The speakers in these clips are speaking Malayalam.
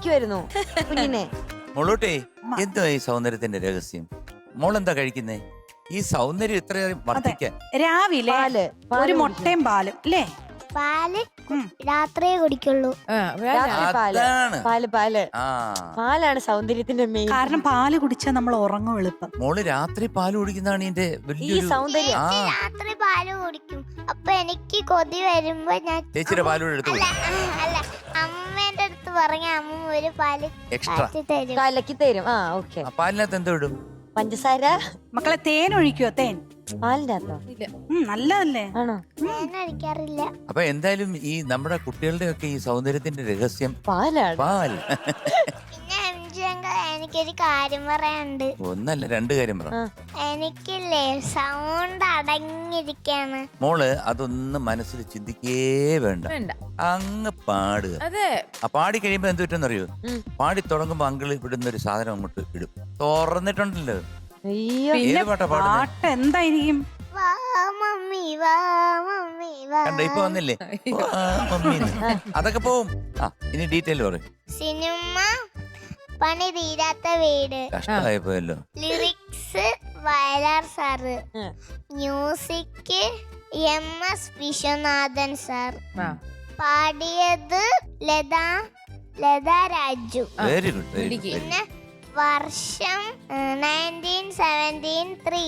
കഴിക്കുമായിരുന്നു കുഞ്ഞിനെ. മോളൂട്ടി, എന്തുവാ ഈ സൗന്ദര്യത്തിന്റെ രഹസ്യം? മോളെന്താ കഴിക്കുന്നേ? ഈ സൗന്ദര്യം ഇത്രയും വർദ്ധിക്കാൻ രാവിലെ പാല് ഒരു മുട്ടയും പാലും അല്ലേ? പാല് രാത്രിയെ കുടിക്കുള്ളൂ. രാത്രി പാല് അതാണ്. പാല് പാല് ആ പാലാണ് സൗന്ദര്യത്തിന്റെ മെയിൻ. കാരണം പാല് കുടിച്ചാൽ നമ്മൾ ഉറങ്ങും എളുപ്പം. മോള് രാത്രി പാല് കുടിക്കുന്നതാണ് ഇതിന്റെ ഈ വലിയൊരു സൗന്ദര്യം. ആ രാത്രി പാല് കുടിക്കും. അപ്പൊ എനിക്ക് കൊതി വരുമ്പോ ഞാൻ ചേച്ചിയുടെ പാലൂടെ എടുത്തു അല്ല അല്ല അമ്മേന്റെ അടുത്ത് പറഞ്ഞ അമ്മ ഒരു പാല് എക്സ്ട്രാ കാച്ചി തരും. കലക്കി തരും. ആ ഓക്കെ. പാലിനകത്ത് എന്തോ ഇടും? പഞ്ചസാര മക്കളെ തേൻ ഒഴിക്കോ? തേൻ പാലിന്റെ അകത്തോ? നല്ലതല്ലേ? ആണോ? ഞാൻ കഴിക്കാറില്ല. അപ്പൊ എന്തായാലും ഈ നമ്മുടെ കുട്ടികളുടെ ഒക്കെ ഈ സൗന്ദര്യത്തിന്റെ രഹസ്യം പാലാണ്. പാൽ. പിന്നെ എനിക്കൊരു കാര്യം പറയാനുണ്ട്. ഒന്നല്ല, രണ്ട് കാര്യം പറ. എനിക്കില്ലേ സൗണ്ട് അടങ്ങിയിരിക്കാണ്. മോള് അതൊന്നും മനസ്സിൽ ചിന്തിക്കേ വേണ്ട, അങ്ങ് പാടുക. ആ പാടി കഴിയുമ്പോ എന്ത് പറ്റുമെന്നറിയോ? പാടി തുടങ്ങുമ്പോ അങ്കിള് ഇവിടുന്ന് ഒരു സാധനം അങ്ങോട്ട് ഇടും. തുറന്നിട്ടുണ്ടല്ലോ. അയ്യോ, പിന്നെ ഏത് പാട്ടാ പാടുന്നത്? പാട്ട് എന്തായിരിക്കും? വാ മമ്മി വാ മമ്മി വാ. കണ്ട ഇപ്പൊ വന്നില്ലേ? ആ, മമ്മീന്ന്. അതൊക്കെ പോവും. ആ ഇനി ഡീറ്റെയിൽ പറയും. സിനിമ പണി തീരാത്ത വീട്. കഷ്ടമായിപ്പോയല്ലോ. Lyrics Vayalar sir. Music MS Viswanathan sir. പാടിയത് Latha Raju. Very good, very good. പിന്നെ വർഷം 1973.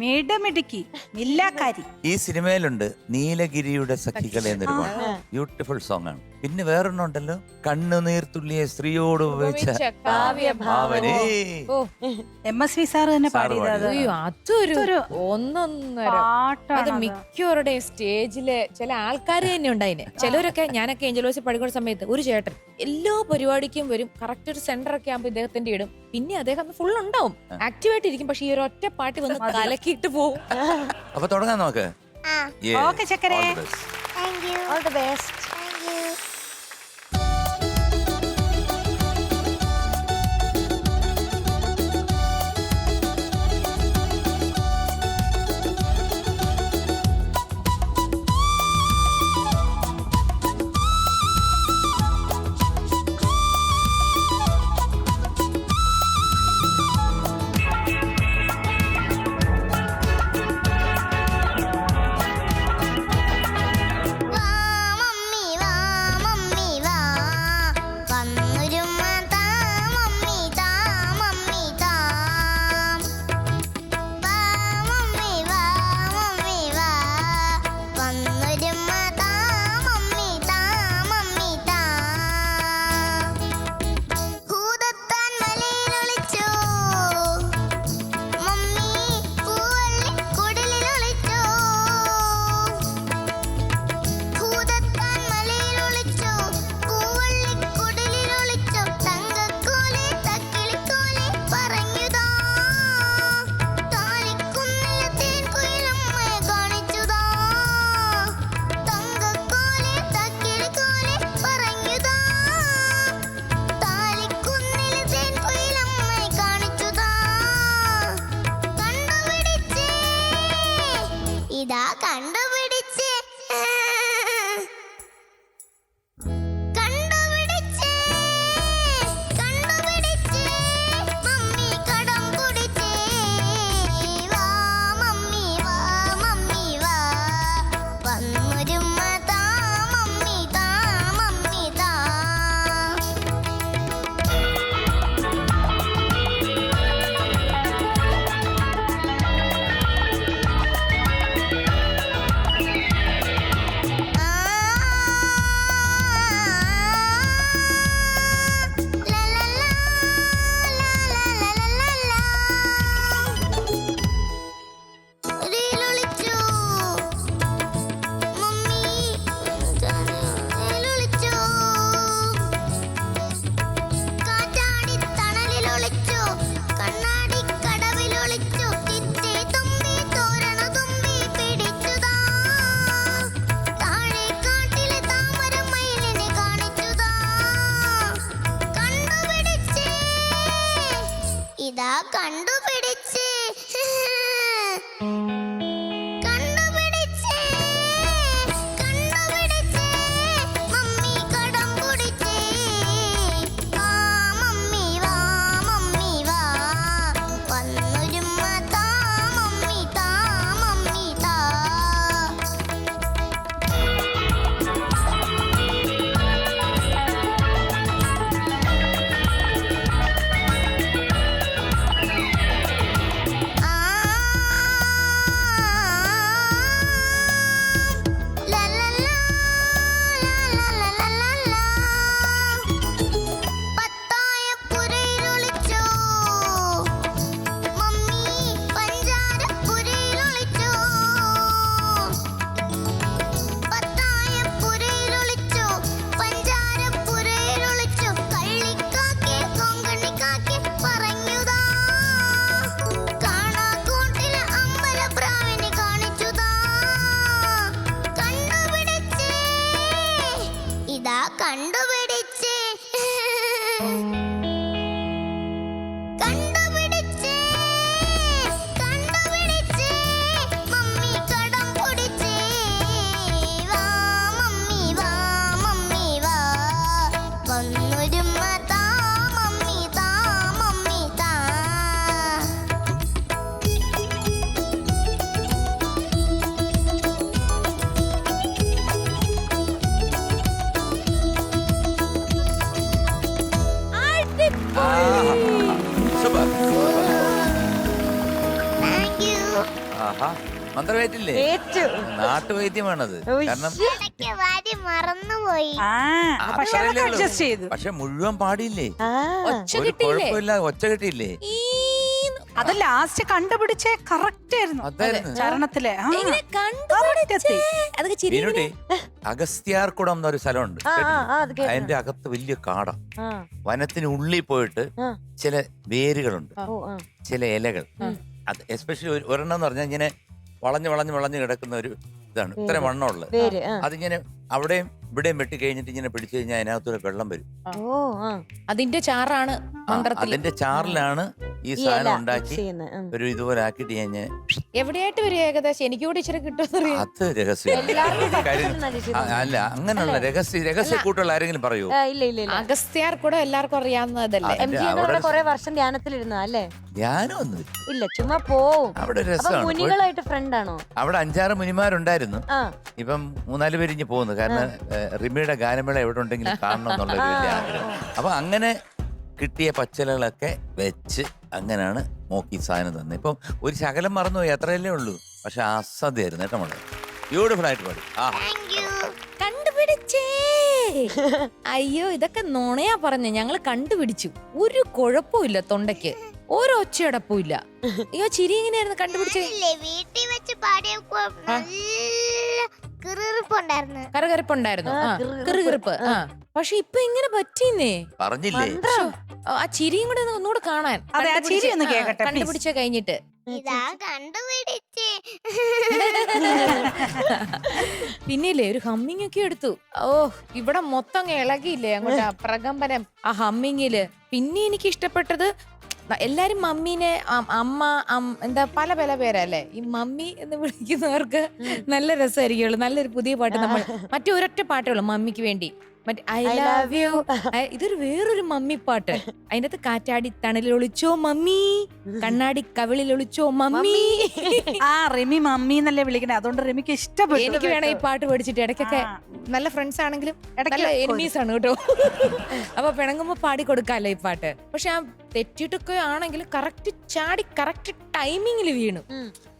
മിടുമിടുക്കി മില്ലാക്കാരി. ഈ സിനിമയിലുണ്ട് നീലഗിരിയുടെ സഖികളെ എന്നൊരു പാട്ട്. ബ്യൂട്ടിഫുൾ സോങ് ആണ്. പിന്നെ വേറൊരെണ്ണം ഉണ്ടല്ലോ, കണ്ണുനീർത്തുള്ളിയെ സ്ത്രീയോട് ഉപയോഗിച്ച ഭാവനേ. MSV സാർ തന്നെ പാടിയത്. അത് അതൊരു ഒന്നൊന്നര അത് പാട്ടാണ്. മിക്കവരുടെയും സ്റ്റേജില് ചില ആൾക്കാർ തന്നെ ഉണ്ടായിന്. ചിലരൊക്കെ ഞാനൊക്കെ ഏഞ്ചലോസിൽ പഠിക്കുന്ന സമയത്ത് ഒരു ചേട്ടൻ എല്ലാ പരിപാടിക്കും വരും. കറക്റ്റ് ഒരു സെന്റർ ഒക്കെ ആകുമ്പോൾ ഇദ്ദേഹത്തിന്റെ ഇടും. പിന്നെ അദ്ദേഹം ഫുൾ ഉണ്ടാവും, ആക്റ്റീവായിട്ട് ഇരിക്കും. പക്ഷെ ഈ ഒരു ഒറ്റ പാട്ടി വന്ന് കലക്കിയിട്ട് പോകും. അപ്പൊ തുടങ്ങാൻ നോക്ക്. ഓക്കെ ചക്കരേ. Thank you. all the best. Thank you. വാ മമ്മി കണ്ടുപിടിച്ചേ കണ്ടുപിടിച്ചേ മമ്മി കടം പിടിച്ചേ വാ മമ്മി വാ മമ്മി വാ വന്നൊരുമ്മ താ മമ്മി താ മമ്മി താ സൂപ്പർ. താങ്ക് യു ആഹാ മന്ത്രവൈദ്യല്ലേ? ഏറ്റു. നാട്ടുവൈദ്യമാണത്. കാരണം ഇടയ്ക്ക് വാരി മറന്നുപോയി ആ പക്ഷെ അതൊക്കെ അഡ്ജസ്റ്റ് ചെയ്തു. പക്ഷെ മുഴുവൻ പാടിയില്ലേ? ആ ഒച്ച ഒരു കിട്ടിയില്ലേ? കുഴപ്പമില്ല, ഒച്ച കിട്ടിയില്ലേ? അത് ലാസ്റ്റ് കണ്ടുപിടിച്ചേ കറക്റ്റ് ആയിരുന്നു അതായിരുന്നു. ചരണത്തിലെ എങ്ങനെ correct കണ്ടുപിടിച്ചേ? എത്തി. അതൊക്കെ ചിരി മീനുട്ടി, അഗസ്ത്യാർകുടം എന്നൊരു സ്ഥലമുണ്ട്. ആ, അത് കേട്ടു. അതിന്റെ അകത്ത് വലിയ കാടാ. ആ, വനത്തിന് ഉള്ളിൽ പോയിട്ട് ആ. ചില വേരുകളുണ്ട്, ഓ, ആ. ചില ഇലകൾ. അത് എസ്പെഷ്യലി ഒരെണ്ണം എന്ന് പറഞ്ഞാൽ ഇങ്ങനെ വളഞ്ഞു വളഞ്ഞു വളഞ്ഞു കിടക്കുന്ന ഒരു ഇതാണ്, ഇത്ര വണ്ണമുള്ളത്. പേര് ആ. അതിങ്ങനെ അവിടെയും ഇവിടെയും വെട്ടി കഴിഞ്ഞിട്ട് ഇങ്ങനെ പിടിച്ചു കഴിഞ്ഞാൽ അതിനകത്തൊരു വെള്ളം വരും. ഓ, ആ. അതിന്റെ ചാറാണ് മന്ത്രത്തിൽ. അതിന്റെ ചാറിലാണ് ഈ ഈ ഇല സാധനം ഉണ്ടാക്കി ചെയ്യുന്നെ, ഉം. ഒരു ഇതുപോലെ ആക്കിയിട്ട് ഞാൻ എവിടെയായിട്ട് വരും ഏകദേശം? എനിക്ക് കൂടി ഇച്ചിരി കിട്ടുമെന്നറിയാം. അത് രഹസ്യം. എല്ലാവർക്കും കാര്യം പറ്റുന്ന ചെയ്യുന്നത്. അല്ല, അങ്ങനെയുള്ള രഹസ്യ കൂട്ടുകൾ ആരെങ്കിലും പറയൂ? ഇല്ല ഇല്ല ഇല്ല. അഗസ്ത്യാർ കൂടെ എല്ലാവർക്കും അറിയാവുന്നതല്ലേ? എം ജി അവിടെ കുറെ വർഷം ധ്യാനത്തിലിരുന്ന അല്ലേ? ധ്യാനമൊന്നും ഇല്ല, ചുമ്മാ പോവും. അവിടെ അപ്പൊ രസമാണ്. മുനികളായിട്ട് ഫ്രണ്ടാണോ? അവിടെ 5-6 മുനിമാരുണ്ടായിരുന്നു. ആ, ഇപ്പം 3-4 പേര് ഇഞ്ഞ് പോകുന്നു. കാരണം റിമിയുടെ ഗാനമേള എവിടെ ഉണ്ടെങ്കിലും കാണണം എന്നുള്ള ഒരു വലിയ ആഗ്രഹം. അപ്പൊ അങ്ങനെ കിട്ടിയ പച്ചിലകളൊക്കെ വെച്ച് അങ്ങനെയാണ് മോക്കി സാധനം തന്നെ. ഇപ്പം ഒരു ശകലം മറന്നുപോയി, അത്രയല്ലേ ഉള്ളൂ. പക്ഷെ അസാധ്യമായിരുന്നു കേട്ടോ മോളെ. ബ്യൂട്ടിഫുൾ ആയിട്ട് പാടി. ആ താങ്ക് യു കണ്ടുപിടിച്ചേ. അയ്യോ, ഇതൊക്കെ നുണയാ പറഞ്ഞ. ഞങ്ങള് കണ്ടുപിടിച്ചു. ഒരു കുഴപ്പമില്ല, തൊണ്ടയ്ക്ക് ഒരു ഒച്ചയടപ്പും ഇല്ല. അയ്യോ, ചിരി എങ്ങനെയായിരുന്നു കണ്ടുപിടിച്ചേ? ഇല്ലേ വീട്ടിൽ വെച്ച് പാടിയപ്പോ നല്ല കിറുകിറുപ്പുണ്ടായിരുന്നു. കറുകറുപ്പുണ്ടായിരുന്നു. ആ, ആ, കിറുകിറുപ്പ്. കിറുകിറുപ്പ്. ആ, പക്ഷെ ഇപ്പൊ ഇങ്ങനെ പറ്റിന്നേ. പറഞ്ഞില്ലേ? ആ ചിരിയും കൂടെ ഒന്നുകൂടെ കാണാൻ. അതെ, ആ ചിരി ഒന്ന് കണ്ടുപിടിച്ച്, കേക്കട്ടെ, കണ്ടുപിടിച്ച കഴിഞ്ഞിട്ട്. ഇതാ കണ്ടുപിടിച്ചേ. പിന്നില്ലേ ഒരു ഹമ്മിങ് ഒക്കെ എടുത്തു. ഓ, ഇവിടെ മൊത്തം അങ്ങ് ഇളകിയില്ലേ അങ്ങോട്ട് ആ പ്രകമ്പനം ആ ഹമ്മിങ്ങില്. പിന്നെ എനിക്ക് ഇഷ്ടപ്പെട്ടത് എല്ലാരും മമ്മീനെ അമ്മ എന്താ പല പല പേരല്ലേ ഈ മമ്മി എന്ന് വിളിക്കുന്നവർക്ക് നല്ല രസമായിരിക്കുള്ളൂ. നല്ലൊരു പുതിയ പാട്ട് നമ്മൾ മറ്റേ ഒരൊറ്റ പാട്ടേ ഉള്ളൂ മമ്മിക്ക് വേണ്ടി. മറ്റേ ഐ ലവ് യു. ഇതൊരു വേറൊരു മമ്മി പാട്ട്. അതിന്റെ അകത്ത് കാറ്റാടി തണലിൽ ഒളിച്ചോ മമ്മി, കണ്ണാടി കവിളിൽ ഒളിച്ചോ മമ്മി. ആ റിമി മമ്മി എന്നല്ലേ വിളിക്കണേ, അതുകൊണ്ട് റിമിക്ക് ഇഷ്ടപ്പെട്ടു. എനിക്ക് വേണം ഈ പാട്ട് പഠിച്ചിട്ട് ഇടയ്ക്കൊക്കെ നല്ല ഫ്രണ്ട്സ് ആണെങ്കിലും നല്ല എനിമീസ് ആണ് കേട്ടോ. അപ്പൊ പിണങ്ങുമ്പോ പാടി കൊടുക്കാല്ലോ ഈ പാട്ട്. പക്ഷെ ആ തെറ്റിട്ടൊക്കെ ആണെങ്കിൽ കറക്റ്റ് ചാടി കറക്റ്റ് ടൈമിങ്ങിൽ വീണു.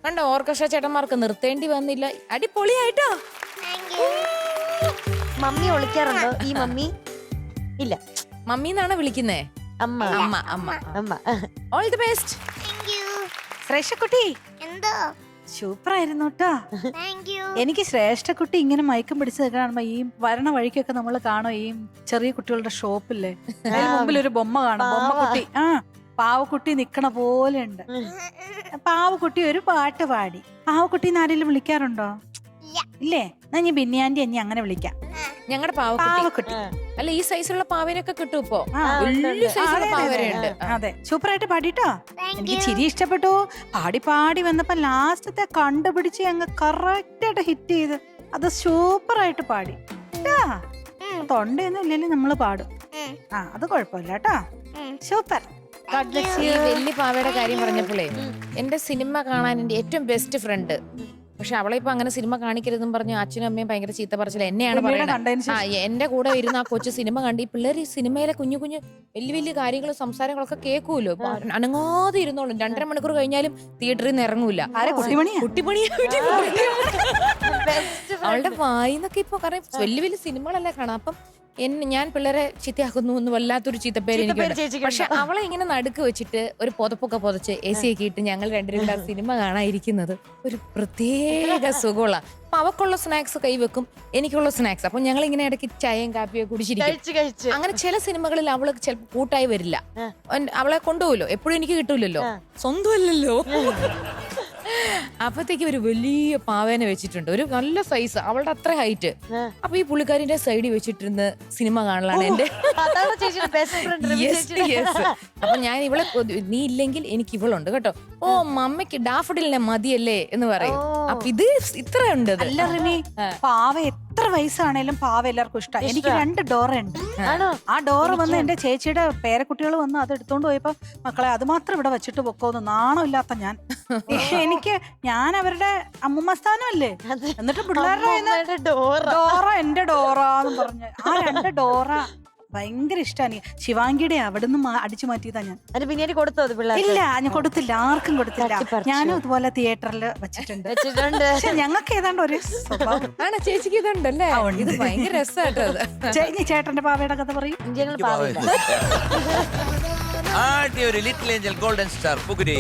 കണ്ടോ, ഓർക്കസ്ട്ര ചേട്ടന്മാർക്ക് നിർത്തേണ്ടി വന്നില്ല. അടിപൊളിയായിട്ടോ. Thank you. മമ്മി ഒളിക്കാറുണ്ടോ? ഈ മമ്മി ഇല്ല, മമ്മി എന്നാണ് വിളിക്കുന്നേ. അമ്മ അമ്മ അമ്മ. അമ്മ. All the best. Thank you. ശ്രേഷ്ഠക്കുട്ടി എന്തോ സൂപ്പർ ആയിരുന്നു കേട്ടോ. Thank you. എനിക്ക് ശ്രേഷ്ഠക്കുട്ടി ഇങ്ങനെ മയക്കം പിടിച്ച് കാണുമ്പോ ഈ വരണ വഴിക്കൊക്കെ നമ്മൾ കാണും ഈ ചെറിയ കുട്ടികളുടെ ഷോപ്പില്ലേ, അതിന് മുമ്പിൽ ഒരു ബൊമ്മ കാണും. ബൊമ്മക്കുട്ടി, ആ പാവക്കുട്ടി നിക്കണ പോലെ ഉണ്ട്. പാവക്കുട്ടി ഒരു പാട്ട് പാടി. പാവക്കുട്ടി ആരെങ്കിലും വിളിക്കാറുണ്ടോ? ഇല്ലേ? എന്നാ ഞാൻ ബിന്നിയാന്റി എന്നെ അങ്ങനെ വിളിക്കാം. ഞങ്ങളുടെ പാവക്കുട്ടി. പാവക്കുട്ടി. അല്ല, ഈ സൈസുള്ള പാവനൊക്കെ കിട്ടും ഇപ്പൊ. ആ, വലിയ സൈസുള്ള പാവരുണ്ട്. അതെ, സൂപ്പറായിട്ട് പാടിട്ടോ. താങ്ക് എനിക്ക് യു. ചിരി ഇഷ്ടപ്പെട്ടു. പാടി പാടി വന്നപ്പോ ലാസ്റ്റത്തെ കണ്ടുപിടിച്ച് അങ്ങ് കറക്റ്റ് ആയിട്ട് ഹിറ്റ് ചെയ്ത് അത് സൂപ്പറായിട്ട് പാടി. തൊണ്ടയൊന്നും ഇല്ലല്ലോ നമ്മള് പാടും. ആ, അത് കുഴപ്പമില്ല കേട്ടോ. സൂപ്പർ. ഈ വലിയ പാവയുടെ കാര്യം പറഞ്ഞപ്പോഴേ എന്റെ സിനിമ കാണാൻ എന്റെ ഏറ്റവും ബെസ്റ്റ് ഫ്രണ്ട്. പക്ഷെ അവളെ ഇപ്പൊ അങ്ങനെ സിനിമ കാണിക്കരുതെന്നും പറഞ്ഞു അച്ഛനും അമ്മയും ഭയങ്കര ചീത്ത പറച്ചില്ല. എന്നെയാണ് പറയുന്നത്. ആ, എന്റെ കൂടെ ഇരുന്ന് ആ കൊച്ചു സിനിമ കണ്ട് ഈ പിള്ളേർ ഈ സിനിമയിലെ കുഞ്ഞു കുഞ്ഞു വലിയ വലിയ കാര്യങ്ങളും സംസാരങ്ങളൊക്കെ കേൾക്കൂല്ലോ. അനങ്ങാതെ ഇരുന്നോളും. 2.5 മണിക്കൂർ കഴിഞ്ഞാലും തിയേറ്ററിൽ നിന്ന് ഇറങ്ങൂല. കുട്ടിപ്പണിയാ. അവളുടെ വായിന്നൊക്കെ ഇപ്പൊ കാരണം വലിയ വലിയ സിനിമകളല്ലേ കാണാം. അപ്പം ഞാൻ പിള്ളേരെ ചീത്തയാക്കുന്നു എന്ന് വല്ലാത്തൊരു ചീത്തപ്പേര് എനിക്ക്. പക്ഷെ അവളെ ഇങ്ങനെ നടുക്ക് വെച്ചിട്ട് ഒരു പുതപ്പൊക്കെ പുതച്ച് AC ഒക്കെ ഇട്ട് ഞങ്ങൾ രണ്ടുപേരും സിനിമ കാണാതിരിക്കുന്നത് ഒരു പ്രത്യേക സുഖമുള്ള. അപ്പൊ അവക്കുള്ള സ്നാക്സ് കൈവെക്കും, എനിക്കുള്ള സ്നാക്സ്. അപ്പൊ ഞങ്ങൾ ഇങ്ങനെ ഇടയ്ക്ക് ചായയും കാപ്പിയൊക്കെ കുടിച്ചിരിക്കും. അങ്ങനെ ചില സിനിമകളിൽ അവള് ചിലപ്പോൾ കൂട്ടായി വരില്ല. അവളെ കൊണ്ടുപോകല്ലോ, എപ്പോഴും എനിക്ക് കിട്ടൂലല്ലോ, സ്വന്തമല്ലല്ലോ. അപ്പത്തേക്ക് ഒരു വലിയ പാവേനെ വെച്ചിട്ടുണ്ട്, ഒരു നല്ല സൈസ്, അവളുടെ അത്ര ഹൈറ്റ്. അപ്പൊ ഈ പുള്ളിക്കാരിന്റെ സൈഡിൽ വെച്ചിട്ടിരുന്ന് സിനിമ കാണലാണ് എന്റെ. അതാണ് ചേച്ചിയുടെ ബെസ്റ്റ് ഫ്രണ്ട്. അപ്പൊ ഞാൻ ഇവളെ നീ ഇല്ലെങ്കിൽ എനിക്ക് ഇവളുണ്ട് കേട്ടോ. ഓ മമ്മയ്ക്ക് ഡാഫഡിലിനെ മതിയല്ലേ എന്ന് പറയും. അപ്പൊ ഇത് ഇത്ര ഉണ്ട്. അല്ല റിമി, പാവ എത്ര വയസ്സാണേലും പാവ എല്ലാവർക്കും ഇഷ്ടമാണ്. എനിക്ക് 2 ഡോറ ഉണ്ട്. ആ ഡോറ വന്ന് എന്റെ ചേച്ചിയുടെ പേരക്കുട്ടികൾ വന്ന് അത് എടുത്തോണ്ട് പോയപ്പോ മക്കളെ അത് മാത്രം ഇവിടെ വെച്ചിട്ട് പൊക്കോന്ന് നാണമില്ലാത്ത ഞാൻ. ഞാൻ അവരുടെ അമ്മുമ്മ സ്ഥാനമല്ലേ, എന്നിട്ട് പിള്ളേരുടെ ഡോറ എന്റെ ഡോറ എന്ന് പറഞ്ഞ് ആ 2 ഡോറ ഭയങ്കര ഇഷ്ടമാണ്. ശിവാംഗിയുടെ അവിടുന്ന് അടിച്ചു മാറ്റിയതാ ഞാൻ. അത് പിന്നീട് കൊടുത്തോ അത് പിള്ളേർ? ഇല്ല, ഞാൻ കൊടുത്തില്ല, ആർക്കും കൊടുത്തില്ല. ഞാനും ഇതുപോലെ തിയേറ്ററിൽ വെച്ചിട്ടുണ്ട്. പക്ഷെ ഞങ്ങൾക്ക് ഏതാണ്ട് ഒരു സ്വഭാവം ആണ്. ചേച്ചിക്ക് ഇതുണ്ടല്ലേ? ഇത് ഭയങ്കര രസമായിട്ടോ. ചേട്ടന്റെ പാവയുടെ കഥ പറയും. ആദ്യ ഒരു ലിറ്റിൽ ഏഞ്ചൽ ഗോൾഡൻ സ്റ്റാർ പുകുരി.